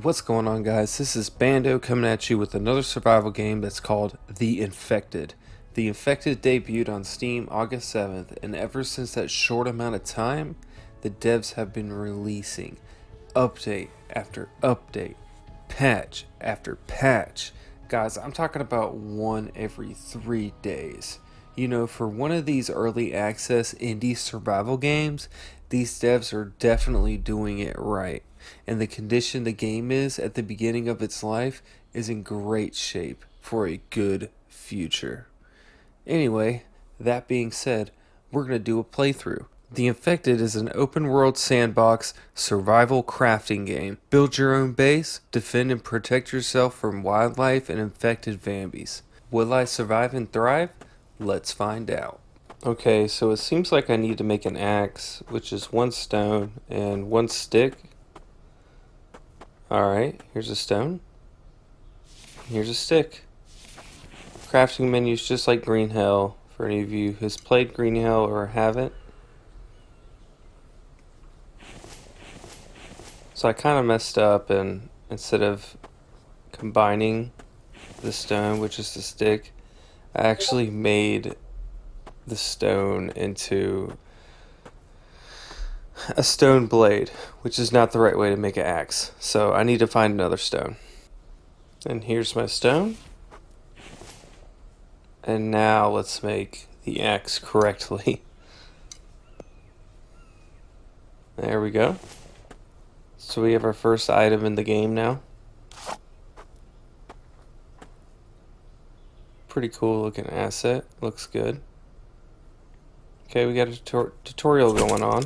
What's going on, guys? This is Bando coming at you with another survival game that's called The Infected. The Infected debuted on Steam August 7th, and ever since that short amount of time, the devs have been releasing update after update, patch after patch. Guys, I'm talking about one every 3 days. You know, for one of these early access indie survival games, these devs are definitely doing it right. And the condition the game is at the beginning of its life is in great shape for a good future. Anyway, that being said, we're going to do a playthrough. The Infected is an open world sandbox survival crafting game. Build your own base, defend and protect yourself from wildlife and infected Vambies. Will I survive and thrive? Let's find out. Okay, so it seems like I need to make an axe, which is 1 stone and 1 stick. Alright, here's a stone. Here's a stick. Crafting menus just like Green Hell, for any of you who's played Green Hell or haven't. So I kind of messed up, and instead of combining the stone, which is the stick, I actually made the stone into a stone blade, which is not the right way to make an axe. So I need to find another stone. And here's my stone. And now let's make the axe correctly. There we go. So we have our first item in the game now. Pretty cool looking asset. Looks good. Okay, we got a tutorial going on.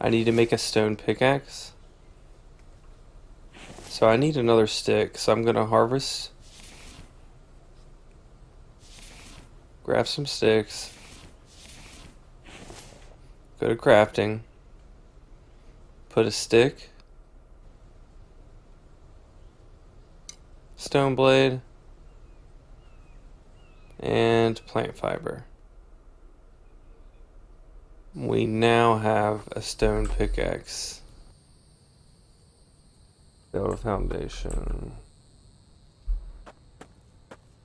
I need to make a stone pickaxe. So I need another stick, so I'm gonna harvest. Grab some sticks. Go to crafting. Put a stick. Stone blade. And plant fiber. We now have a stone pickaxe. Build a foundation.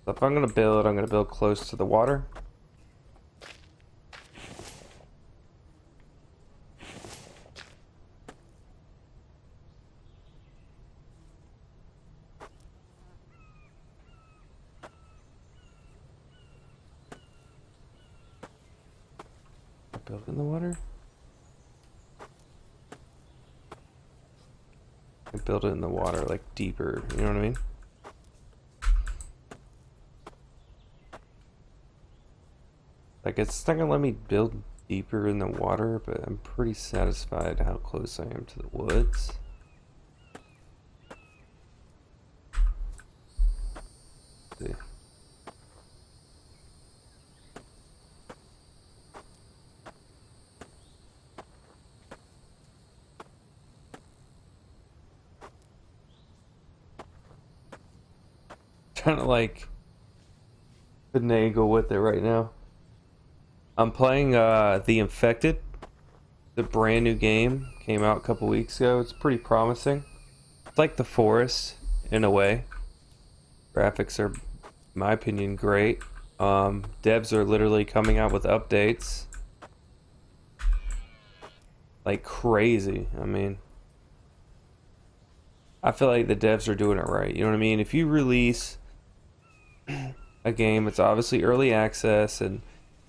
So if I'm gonna build close to the water. Build in the water. I build it in the water, like deeper, you know what I mean? Like, it's not gonna let me build deeper in the water, but I'm pretty satisfied how close I am to the woods. Let's see. Trying to like finagle with it right now. I'm playing The Infected. The brand new game came out a couple weeks ago. It's pretty promising. It's like The Forest in a way. Graphics are, in my opinion, great. Devs are literally coming out with updates like crazy. I mean, I feel like the devs are doing it right. You know what I mean? If you release a game, it's obviously early access, and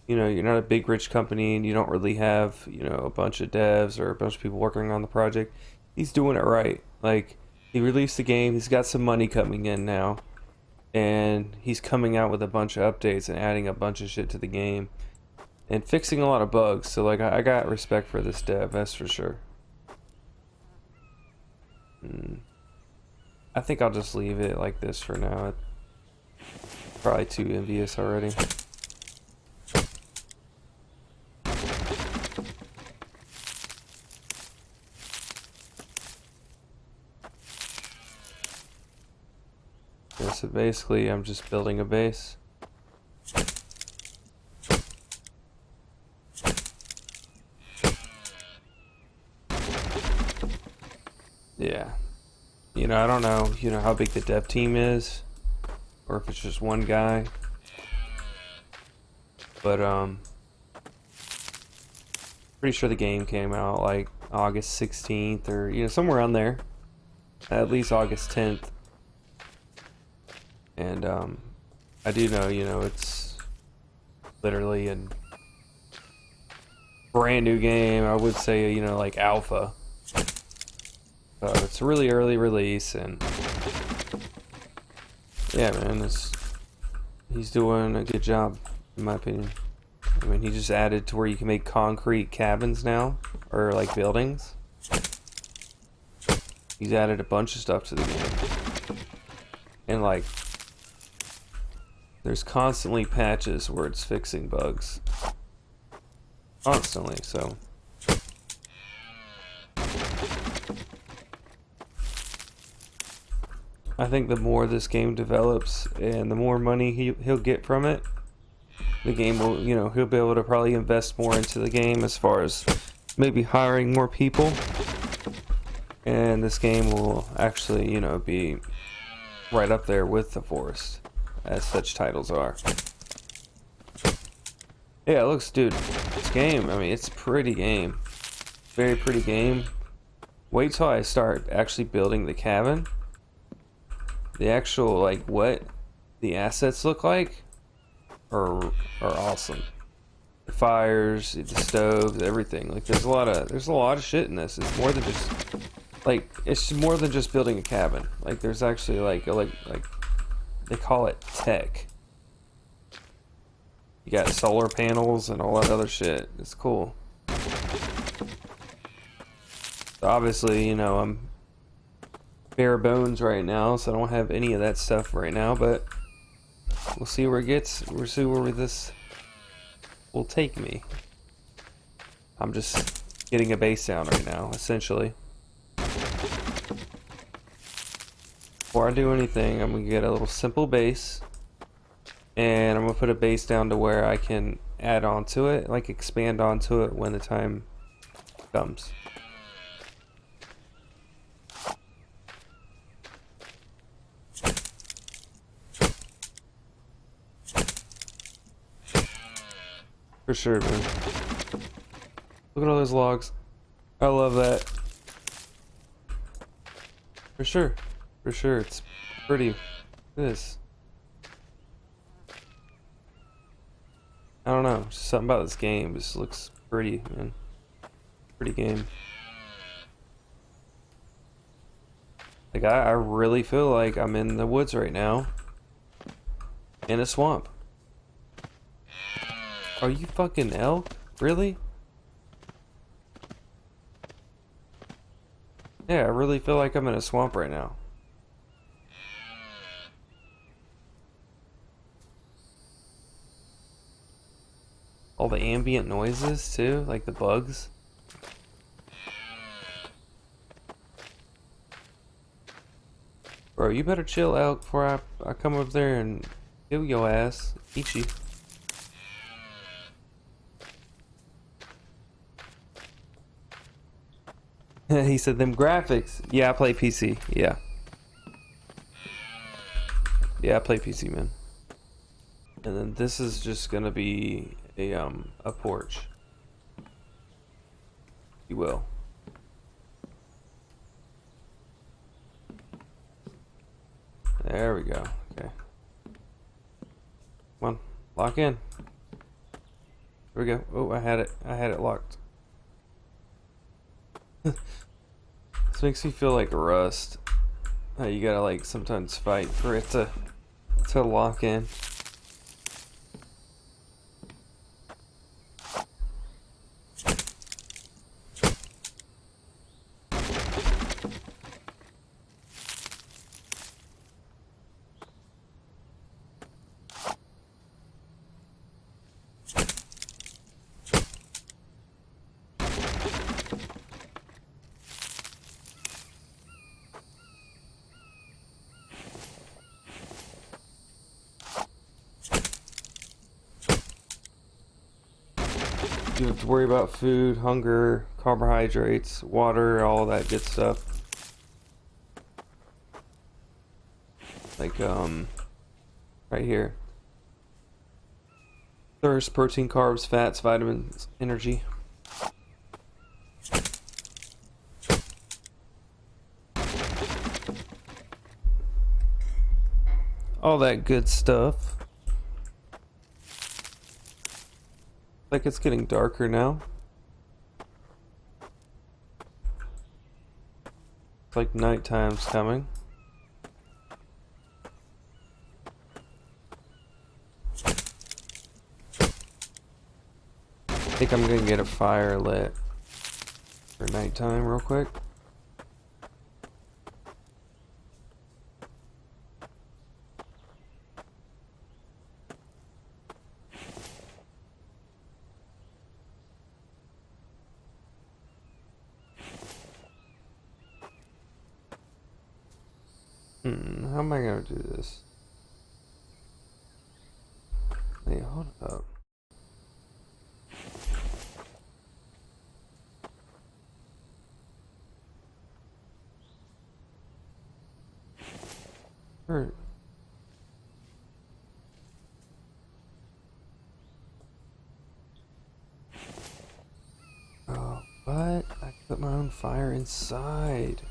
you know, you're not a big rich company and you don't really have, you know, a bunch of devs or a bunch of people working on the project. He's doing it right. Like, he released the game, he's got some money coming in now, and he's coming out with a bunch of updates and adding a bunch of shit to the game and fixing a lot of bugs. So like, I got respect for this dev, that's for sure. I think I'll just leave it like this for now. It's probably too envious already. Yeah, so basically I'm just building a base. Yeah. I don't know, how big the dev team is, or if it's just one guy. But, pretty sure the game came out like August 16th or, somewhere around there. At least August 10th. And, I do know, it's literally a brand new game. I would say, like alpha. It's a really early release, and yeah, man, he's doing a good job, in my opinion. I mean, he just added to where you can make concrete cabins now, or like buildings. He's added a bunch of stuff to the game. And like, there's constantly patches where it's fixing bugs. Constantly, so. I think the more this game develops and the more money he'll get from it, the game will, he'll be able to probably invest more into the game as far as maybe hiring more people. And this game will actually, be right up there with The Forest, as such titles are. Yeah, it looks, dude, this game, I mean, it's a pretty game. Very pretty game. Wait till I start actually building the cabin. The actual, like, what the assets look like are awesome. The fires, the stoves, everything. Like, there's a lot of shit in this. It's more than just, like, it's more than just building a cabin. Like, there's actually, like they call it tech. You got solar panels and all that other shit. It's cool. Obviously, I'm bare bones right now, so I don't have any of that stuff right now, but we'll see where it gets. We'll see where this will take me. I'm just getting a base down right now, essentially. Before I do anything, I'm gonna get a little simple base, and I'm gonna put a base down to where I can add on to it, like expand onto it when the time comes. For sure, man. Look at all those logs. I love that. For sure. For sure. It's pretty. Look at this. I don't know. Just something about this game just looks pretty, man. Pretty game. Like, I really feel like I'm in the woods right now. In a swamp. Are you fucking elk? Really? Yeah, I really feel like I'm in a swamp right now. All the ambient noises too, like the bugs. Bro, you better chill out before I come up there and kill your ass. Eat you. He said them graphics. Yeah, I play PC. Yeah. Yeah, I play PC, man. And then this is just gonna be a porch. You will. There we go. Okay. Come on, lock in. Here we go. Oh, I had it locked. This makes me feel like Rust. How you gotta like sometimes fight for it to lock in. You have to worry about food, hunger, carbohydrates, water, all that good stuff. Like, right here. Thirst, protein, carbs, fats, vitamins, energy. All that good stuff. Like it's getting darker now. It's like nighttime's coming. I think I'm gonna get a fire lit for nighttime real quick. How am I gonna do this? Wait, hold up. Or oh, what? I put my own fire inside.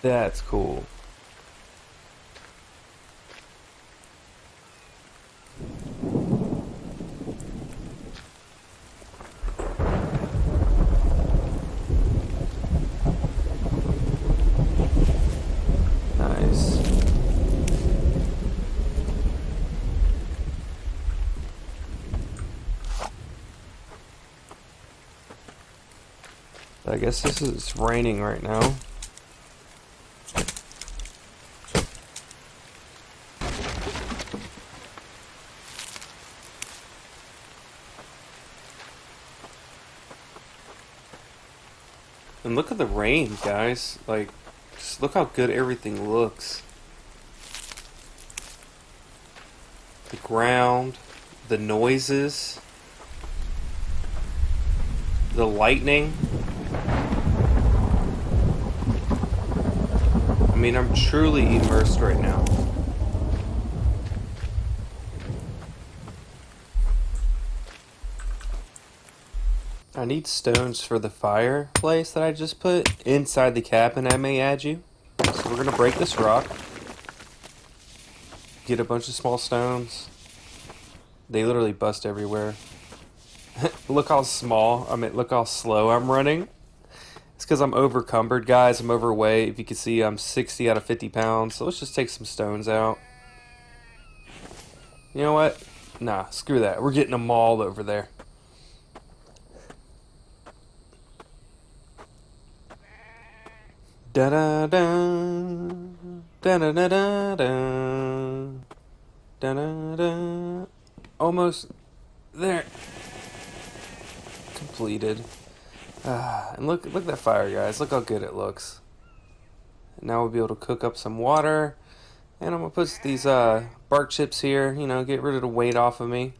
That's cool. Nice. I guess it's raining right now. And look at the rain, guys. Like, just look how good everything looks. The ground, the noises, the lightning. I mean, I'm truly immersed right now. I need stones for the fireplace that I just put inside the cabin I may add you. So we're gonna break this rock. Get a bunch of small stones. They literally bust everywhere. Look how small, look how slow I'm running. It's because I'm overcumbered, guys. I'm overweight. If you can see, I'm 60 out of 50 pounds. So let's just take some stones out. You know what? Nah, screw that. We're getting them all over there. Da da da da da da da da da da da. Almost there. Completed. And look at that fire, guys. Look how good it looks. And now we'll be able to cook up some water. And I'm gonna put these bark chips here. You know, get rid of the weight off of me.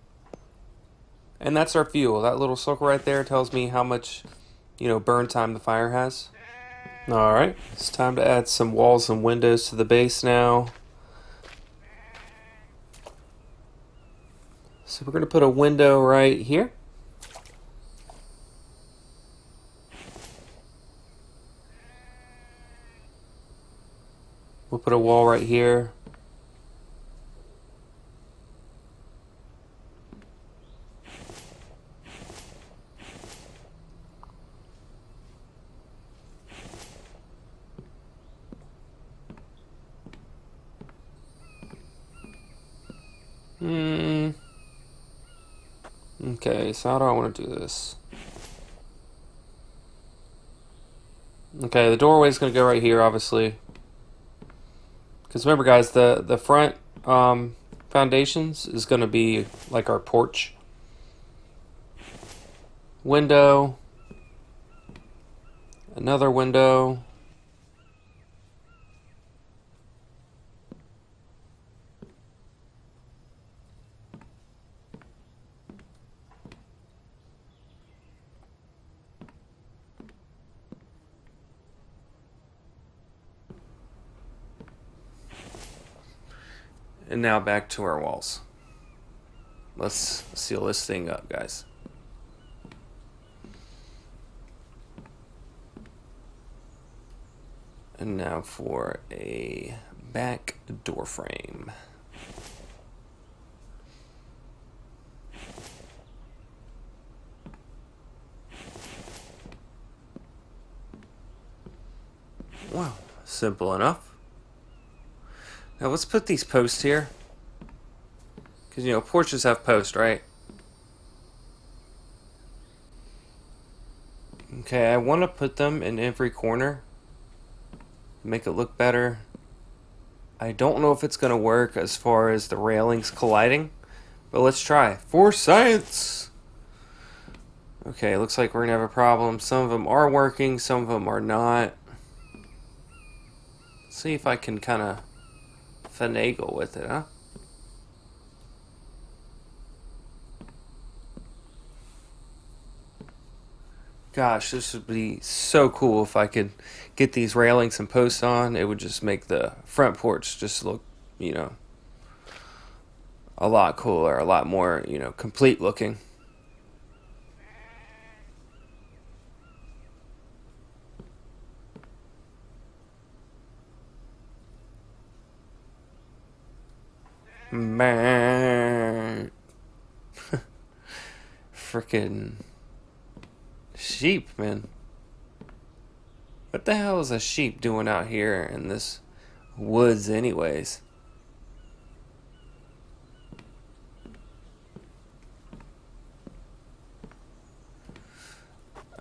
And that's our fuel. That little circle right there tells me how much, burn time the fire has. Alright, it's time to add some walls and windows to the base now. So we're going to put a window right here. We'll put a wall right here. Okay, so how do I want to do this? Okay, the doorway is going to go right here, obviously. Because remember, guys, the front foundations is going to be like our porch. Window. Another window. And now back to our walls. Let's seal this thing up, guys. And now for a back door frame. Wow, simple enough. Now let's put these posts here. Because, you know, porches have posts, right? Okay, I want to put them in every corner. Make it look better. I don't know if it's going to work as far as the railings colliding. But let's try. For science! Okay, looks like we're going to have a problem. Some of them are working, some of them are not. Let's see if I can kind of finagle with it, huh? Gosh, this would be so cool if I could get these railings and posts on. It would just make the front porch just look, you know, a lot cooler, a lot more, you know, complete looking. Man. Freaking sheep, man. What the hell is a sheep doing out here in this woods anyways?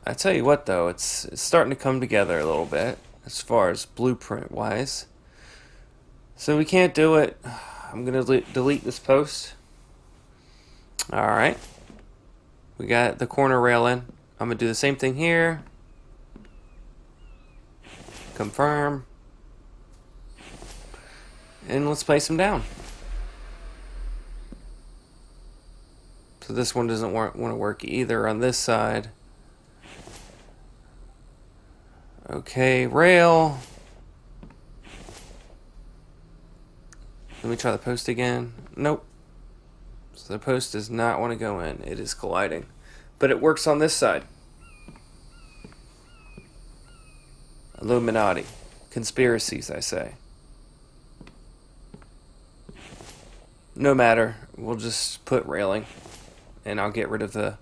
I tell you what though, it's starting to come together a little bit as far as blueprint wise. So we can't do it. I'm gonna delete this post. Alright. We got the corner rail in. I'm gonna do the same thing here. Confirm. And let's place them down. So this one doesn't want to work either on this side. Okay, rail. Let me try the post again. Nope. So the post does not want to go in. It is colliding. But it works on this side. Illuminati. Conspiracies, I say. No matter. We'll just put railing. And I'll get rid of the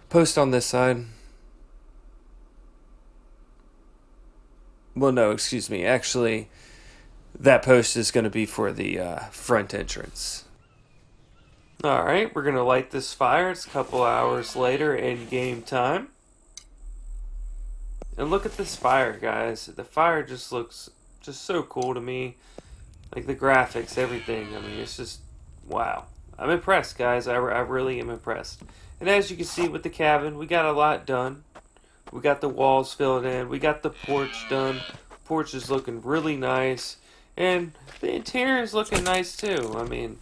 post on this side. Well, no, excuse me. Actually, that post is going to be for the front entrance. Alright, we're going to light this fire. It's a couple hours later in game time. And look at this fire, guys. The fire just looks just so cool to me. Like the graphics, everything. I mean, it's just, wow. I'm impressed, guys. I really am impressed. And as you can see with the cabin, we got a lot done. We got the walls filled in. We got the porch done. Porch is looking really nice. And the interior is looking nice too. I mean,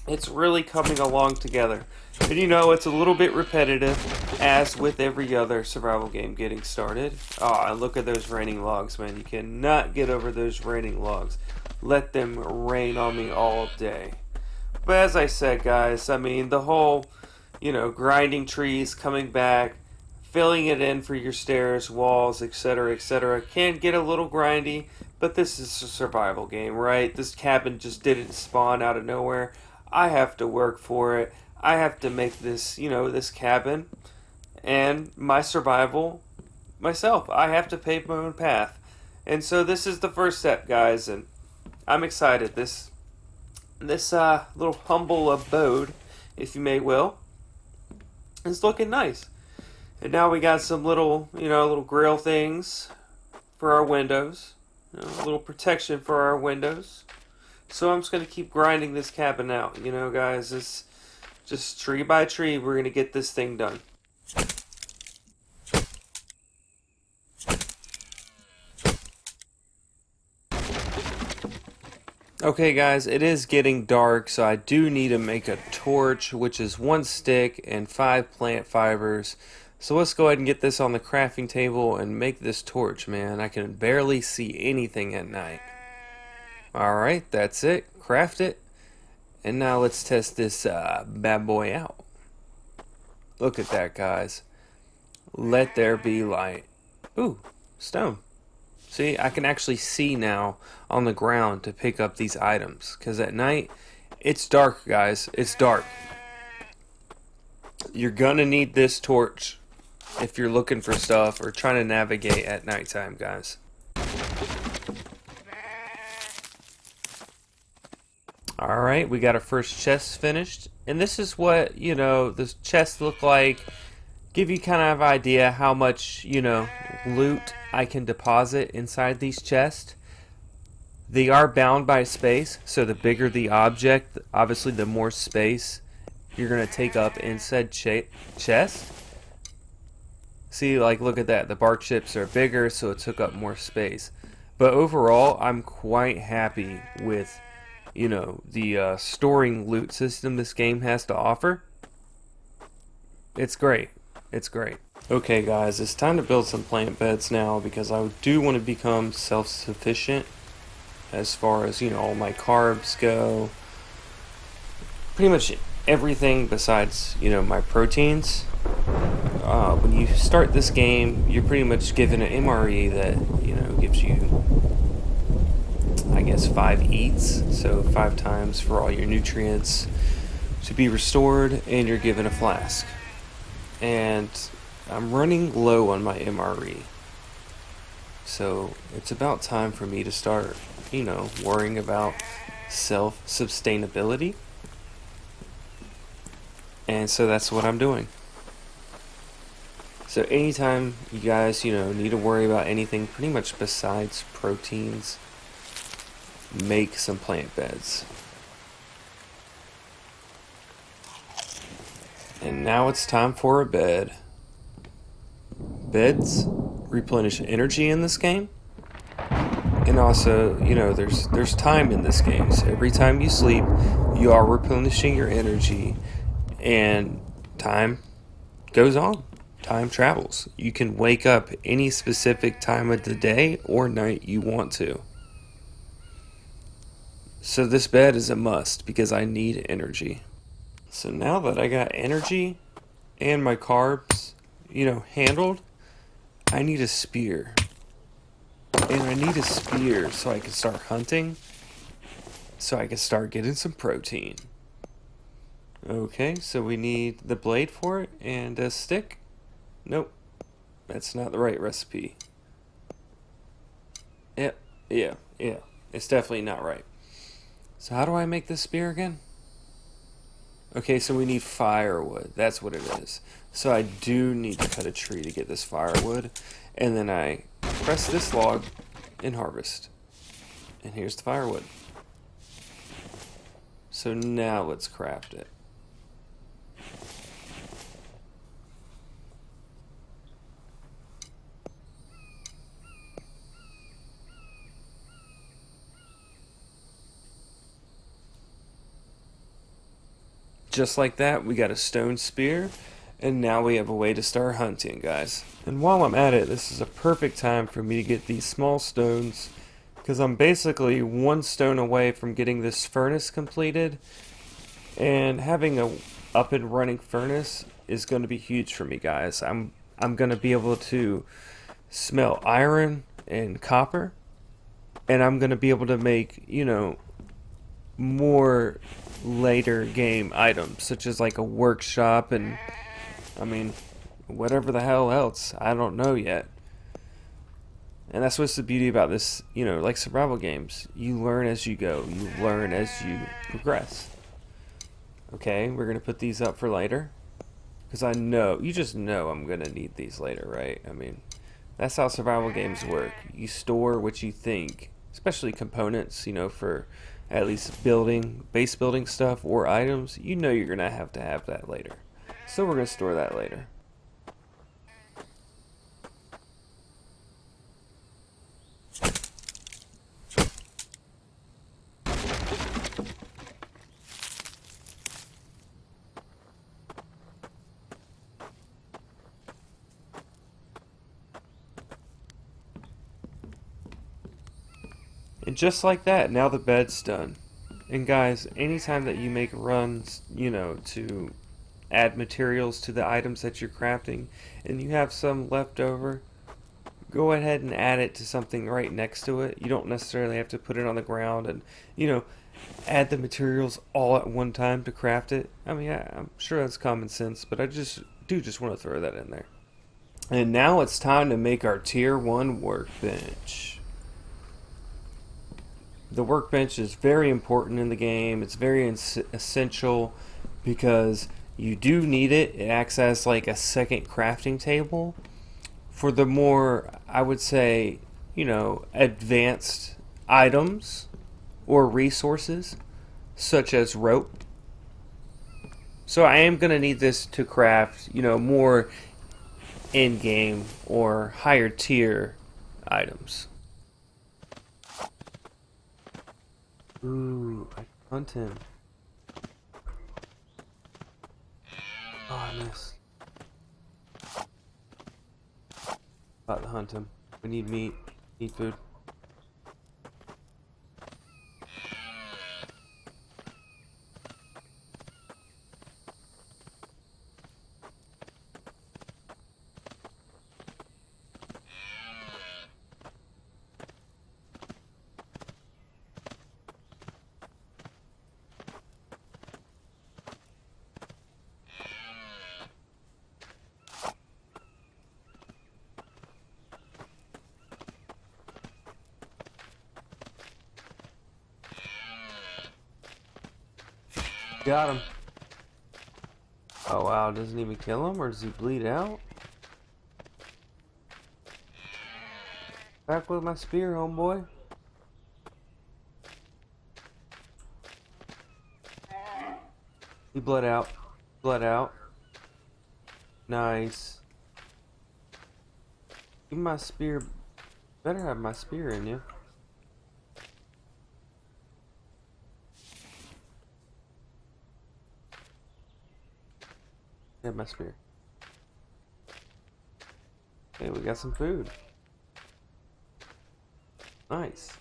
it's really coming along together. And you know, it's a little bit repetitive, as with every other survival game getting started. Oh, and look at those raining logs, man. You cannot get over those raining logs. Let them rain on me all day. But as I said, guys, I mean, the whole, you know, grinding trees, coming back, filling it in for your stairs, walls, etc., can get a little grindy, but this is a survival game, right? This cabin just didn't spawn out of nowhere. I have to work for it. I have to make this, you know, this cabin and my survival myself. I have to pave my own path. And so this is the first step, guys, and I'm excited. This little humble abode, if you may will, is looking nice. And now we got some little, you know, little grill things for our windows. You know, a little protection for our windows. So I'm just going to keep grinding this cabin out. You know, guys, it's just tree by tree, we're going to get this thing done. Okay, guys, it is getting dark, so I do need to make a torch, which is 1 stick and 5 plant fibers. So let's go ahead and get this on the crafting table and make this torch, man. I can barely see anything at night. Alright, that's it. Craft it. And now let's test this bad boy out. Look at that, guys. Let there be light. Ooh, stone. See, I can actually see now on the ground to pick up these items. Because at night, it's dark, guys. It's dark. You're gonna need this torch if you're looking for stuff or trying to navigate at nighttime, guys. Alright, we got our first chest finished. And this is what, the chests look like. Give you kind of idea how much, loot I can deposit inside these chests. They are bound by space, so the bigger the object, obviously the more space you're going to take up inside chest. See, like, look at that. The bark chips are bigger, so it took up more space. But overall, I'm quite happy with, the storing loot system this game has to offer. It's great. It's great. Okay, guys, it's time to build some plant beds now because I do want to become self-sufficient as far as, all my carbs go. Pretty much everything besides, my proteins. When you start this game, you're pretty much given an MRE that, gives you, I guess, 5 eats. So 5 times for all your nutrients to be restored, and you're given a flask. And I'm running low on my MRE. So it's about time for me to start, worrying about self-sustainability. And so that's what I'm doing. So anytime you guys, need to worry about anything pretty much besides proteins, make some plant beds. And now it's time for a bed. Beds replenish energy in this game. And also, there's time in this game. So every time you sleep, you are replenishing your energy. And time goes on. Time travels. You can wake up any specific time of the day or night you want to. So this bed is a must because I need energy. So now that I got energy and my carbs, handled, I need a spear. And I need a spear so I can start hunting, so I can start getting some protein. Okay, so we need the blade for it and a stick. Nope, that's not the right recipe. Yep, yeah, it's definitely not right. So how do I make this spear again? Okay, so we need firewood. That's what it is. So I do need to cut a tree to get this firewood. And then I press this log and harvest. And here's the firewood. So now let's craft it. Just like that, we got a stone spear, and now we have a way to start hunting, guys. And while I'm at it, this is a perfect time for me to get these small stones, because I'm basically 1 stone away from getting this furnace completed, and having a up and running furnace is going to be huge for me, guys. I'm going to be able to smelt iron and copper, and I'm going to be able to make, more later game items, such as like a workshop and, whatever the hell else. I don't know yet. And that's what's the beauty about this, like survival games. You learn as you go. You learn as you progress. Okay, we're going to put these up for later. Because you just know I'm going to need these later, right? That's how survival games work. You store what you think, especially components, for at least base building stuff or items. You're going to have that later. So we're going to store that later. And just like that, now the bed's done. And guys, anytime that you make runs, to add materials to the items that you're crafting, and you have some left over, go ahead and add it to something right next to it. You don't necessarily have to put it on the ground and, you know, add the materials all at one time to craft it. I mean, I'm sure that's common sense, but I just want to throw that in there. And now it's time to make our tier 1 workbench. The workbench is very important in the game. It's very essential because you do need it. It acts as like a second crafting table for the more, I would say, advanced items or resources such as rope. So I am going to need this to craft, more in-game or higher tier items. Ooh, I hunt him. Oh, I missed. About to hunt him. We need meat. Need food. Got him. Oh wow, doesn't even kill him, or does he bleed out? Back with my spear, homeboy. He bled out. Bled out. Nice. Give me my spear. Better have my spear in you. Have my spear. Hey, we got some food. Nice.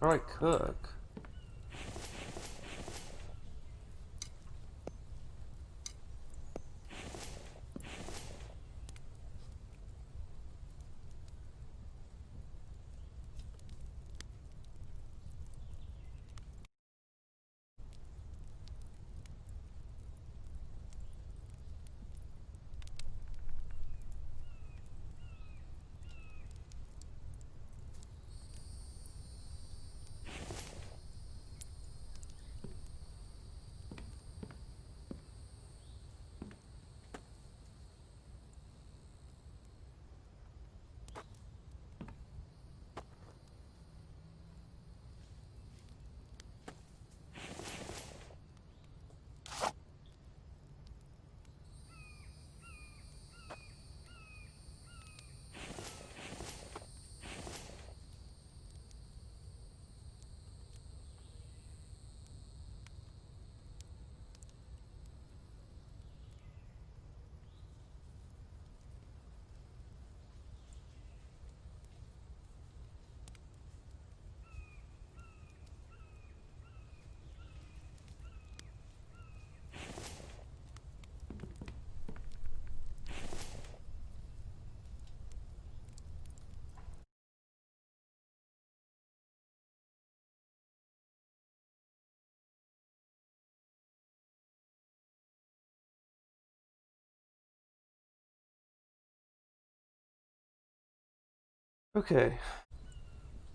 Alright, cook. Okay,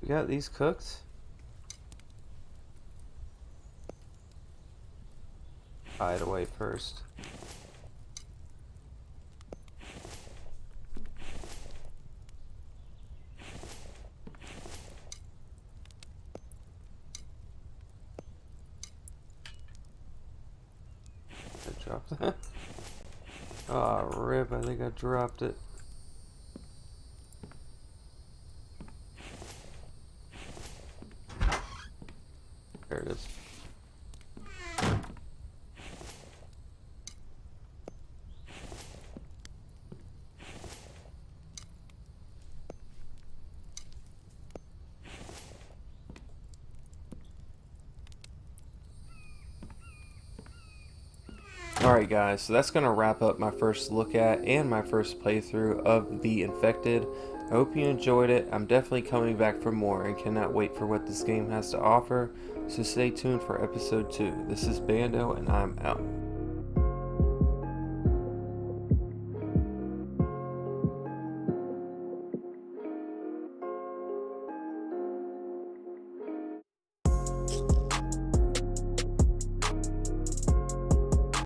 we got these cooked. Hide away first. I dropped that. Oh, rip, I think I dropped it. There it is. Alright guys, so that's going to wrap up my first look at and my first playthrough of The Infected. I hope you enjoyed it. I'm definitely coming back for more and cannot wait for what this game has to offer. So stay tuned for episode 2. This is Bando and I'm out.